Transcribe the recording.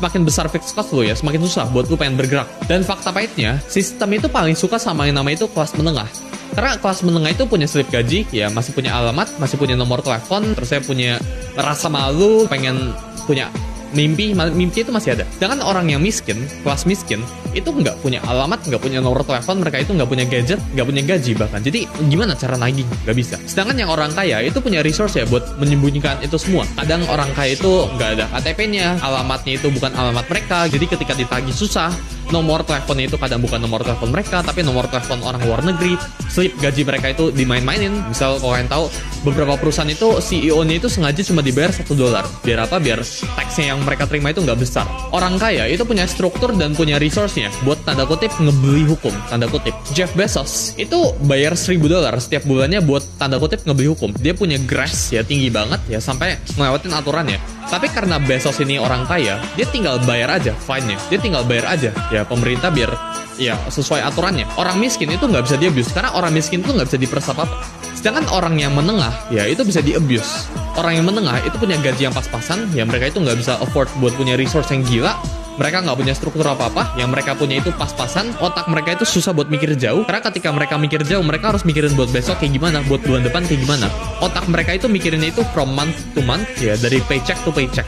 semakin besar fixed cost lo ya, semakin susah buat lo pengen bergerak. Dan fakta pahitnya, sistem itu paling suka sama yang namanya itu kelas menengah. Karena kelas menengah itu punya slip gaji, ya masih punya alamat, masih punya nomor telepon, terus saya punya rasa malu, pengen punya mimpi itu masih ada. Sedangkan orang yang miskin, kelas miskin, itu nggak punya alamat, nggak punya nomor telepon, mereka itu nggak punya gadget, nggak punya gaji bahkan. Jadi gimana cara nagih? Nggak bisa. Sedangkan yang orang kaya itu punya resource ya buat menyembunyikan itu semua. Kadang orang kaya itu nggak ada KTP-nya, alamatnya itu bukan alamat mereka, jadi ketika ditagih susah. Nomor teleponnya itu kadang bukan nomor telepon mereka, tapi nomor telepon orang luar negeri. Slip gaji mereka itu dimain-mainin. Misal kalau kalian tahu, beberapa perusahaan itu CEO-nya itu sengaja cuma dibayar $1. Biar apa? Biar taxnya yang mereka terima itu nggak besar. Orang kaya itu punya struktur dan punya resource-nya buat tanda kutip ngebeli hukum, tanda kutip. Jeff Bezos itu bayar $1.000 setiap bulannya buat tanda kutip ngebeli hukum. Dia punya grace ya tinggi banget ya sampai ngelewatin aturannya. Tapi karena Bezos ini orang kaya, dia tinggal bayar aja fine-nya. Dia tinggal bayar aja ya pemerintah biar ya sesuai aturannya. Orang miskin itu nggak bisa di-abuse karena orang miskin itu nggak bisa diperes apa-apa. Sedangkan orang yang menengah ya itu bisa di-abuse. Orang yang menengah itu punya gaji yang pas-pasan, ya mereka itu nggak bisa afford buat punya resource yang gila. Mereka nggak punya struktur apa-apa, yang mereka punya itu pas-pasan, otak mereka itu susah buat mikir jauh, karena ketika mereka mikir jauh, mereka harus mikirin buat besok kayak gimana, buat bulan depan kayak gimana. Otak mereka itu mikirinnya itu from month to month, ya dari paycheck to paycheck.